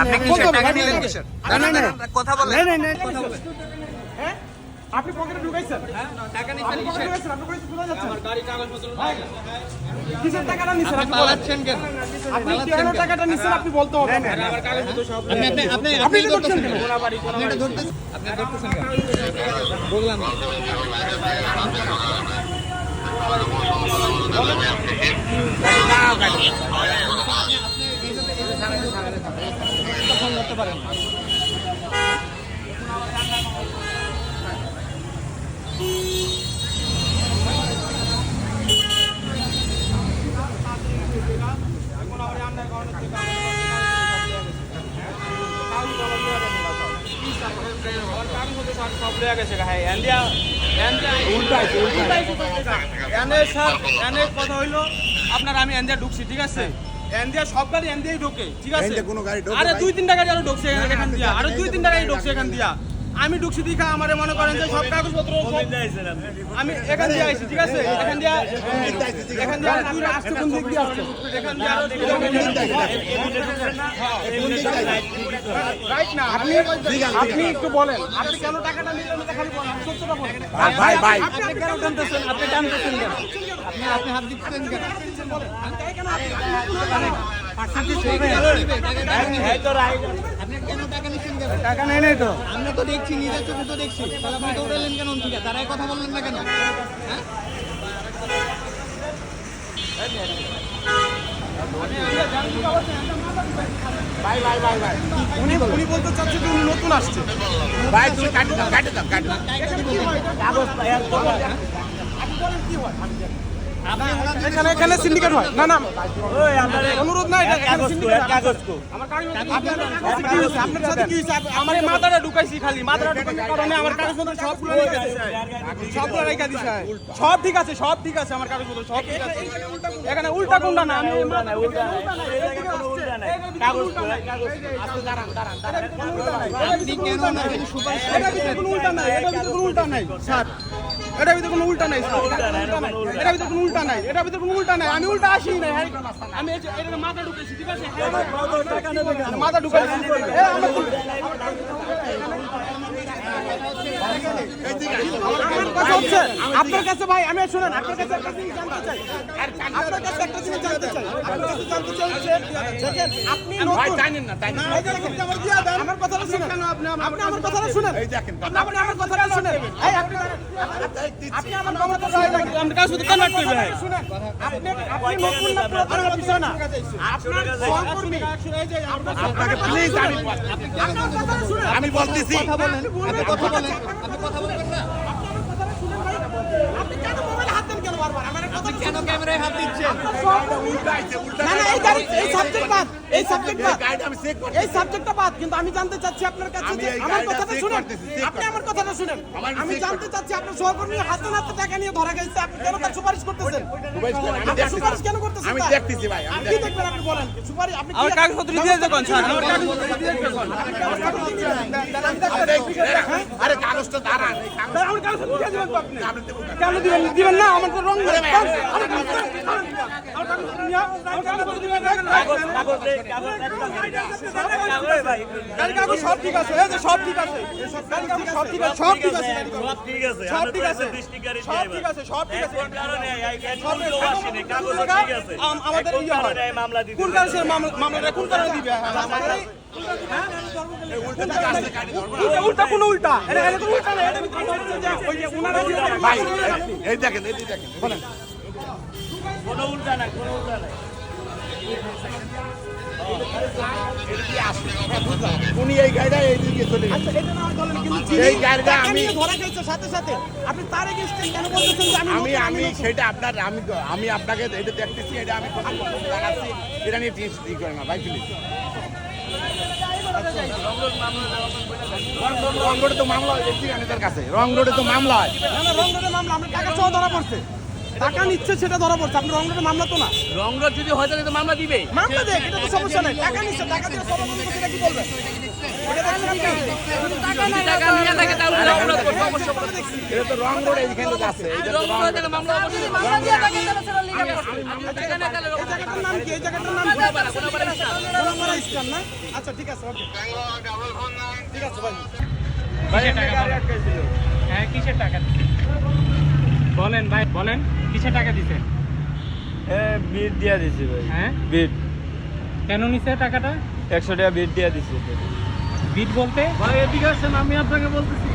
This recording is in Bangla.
আপনি কিসের টাকা নিলেন কিসের? কথা বলেন। হ্যাঁ আপনি পকেটে ঢুকাইছেন? হ্যাঁ টাকা নিছেন কিসের? আপনি কইতে শোনা যাচ্ছে আমার গাড়ি কাগজপত্র নাই। কিসের টাকাটা নিছেন? আপনি পালাচ্ছেন কেন? আপনি কেন টাকাটা নিছেন আপনি বলতে হবে। আমার কাগজপত্র সব আপনি এটা করছেন কেন? আপনি এটা ধরতেছেন কেন? বললাম না। ফোন করতে পারেন। কথা হইলো আপনার আমি এন্ডিয়া ঢুকছি ঠিক আছে এন্ডিয়া সব গাড়ি এন্ডিয়াই ঢোকে ঠিক আছে আরে 2-3টা গাড়ি আরো ঢুকছে এখান দিয়া আরো 2-3টা গাড়ি ঢুকছে এখান দিয়া আমি ঢুকছি দেখা আমারে মনে করেন যে সব কাগজপত্র আমি এখান দিয়ে আইছি ঠিক আছে এখান দিয়ে তুই আসতে কোন দিক দিয়ে আসছে এখান দিয়ে রাইট না আপনি একটু বলেন আপনি কেন টাকাটা নিলেন এটা খালি বলেন সত্যটা বলেন ভাই আপনি কেন টানতেছেন কেন আপনি হাত দিচ্ছেন কেন বলেন টাকা নেই নাই তো আমরা তো দেখছি নিজের চোখে তো দেখছি তাহলে আপনি দৌড়ালেন কেন ঠিক আছে তারাই কথা বললেন না কেন হ্যাঁ উনি বলতে চাচ্ছে যে উনি নতুন আসছে ভাই তুমি কাটে দাও এখানে সিন্ডিকেট হয় না না অনুরোধ নাই আপনার সাথে কি হয়েছে আমার এই মাথাটা ঢুকাইছি খালি মাথাটা ঢুকানোর কারণে আমার কাগজপত্র সবগুলো রেখে দিছে সবগুলো রেখে দিছে সব ঠিক আছে আমার কাগজপত্র সব ঠিক আছে এখানে উল্টা কোনটা না আমি উল্টা নাই কাগজ আপনি কেন ওনাকে সুপারিশ কোনো উল্টা নাই স্যার এটার ভিতরে কোনো উল্টা নাই এটার ভিতরে কোনো উল্টা নাই আমি উল্টা আসি না আমি এটা মাথা ঢুকেছি ঠিক আছে মাথা ঢুকাইছি আপনার কাছে ভাই আমি শুনেন আপনার কাছে একটা জিনিস জানতে চাই দেখেন আপনি আমার কথাটা শুনেন আপনি আমার কথাটা শুনেন আপনি আমার কথাটা শুনেন আপনি আমার কথাটা শুনেন আমার কাছে তো কনভার্ট করবে ভাই শুনেন আপনি নতুন না পুরাতন বিষয় না আপনার সহকর্মী আপনাকে প্লিজ আমি বলতেছি কথা বলেন না আপনি কেন মোবাইলে হাত দেন কেন বারবার আমার কথা কেন ক্যামেরায় হাত দিচ্ছেন না এই সাবজেক্টটা বাদ কিন্তু আমি জানতে চাচ্ছি আপনার কাছে যে আমার কথাটা শুনেন আপনি আমার কথাটা শুনেন আমি জানতে চাচ্ছি আপনার সহকর্মী হাতে নাতে টাকা নিয়ে ধরা গেছে আপনি কেন তার সুপারিশ করতেছেন আপনি সুপারিশ কেন করতেছেন আমি দেখতেছি ভাই আপনি কি দেখবেন আপনি বলেন সুপারিশ আপনি আমার কাগজপত্র দিয়ে দেখুন স্যার আমার কাগজপত্র দিয়ে দেখুন আরে কাগজটা দাঁড়ান আমার কাগজপত্র দিয়ে দিবেন আপনি কেন দিবেন না আমার তো রং সব ঠিক আছে সব ঠিক আছে আমাদের কোন মামলাটা কোন কারণে দিবে উল্টা কোন উল্টা উল্টা ভাই এই দেখেন বলেন উনি এই গাড়িটা এইদিকে চলে গেছে এই গাড়িটা আমি ধরা গেছে সাথে সাথে আপনি তার এগেইনস্টে কেন বলতেছেন যে আমি সেটা আপনার আমি আপনাকে এটা দেখতেছি এটা আমি দেখাচ্ছি এটা নিয়ে ই করে না ভাই প্লিজ রং রোডে তো মামলা হয় কাছে রং রোডে তো মামলা হয় না রং রোডে মামলা আমরা টাকা সহ ধরা পড়ছে টাকা নিচ্ছে সেটা ধরা পড়ছে, আপনি রং রোডে মামলা তো না। রং রোড যদি হয় তাহলে তো মামলা দিবে। মামলা দেখ, এটা তো সমস্যা নাই। টাকা নিচ্ছে, টাকা দিয়ে কথা বলতে সেটা কি বলবেন? এটা দেখছেন আপনি? যদি টাকা নিয়ে থাকে তাহলে রং রোড করবে, সমস্যা হবে। এটা তো রং রোড এইখানে তো আছে। রং রোড তাহলে মামলা হবে। মামলা দিয়ে থাকে তাহলে সেটা লিখে দেবো। টাকা না তাহলে এই জায়গাটার নাম কি? এই জায়গাটার নাম কি? গোলাপাড়া স্ট্যান্ড না? আচ্ছা ঠিক আছে, ওকে। ঠিক আছে ভাই। হ্যাঁ, কিসের টাকা বলেন ভাই, বলেন কিসের টাকা দিছেন? বিট দিয়া দিছি ভাই। হ্যাঁ, বিট কেন নিছে টাকাটা? 100 টাকা বিট দিয়া দিছি। বিট বলতে ভাই এদিকে আসেন, আমি আপনাকে বলতেছি।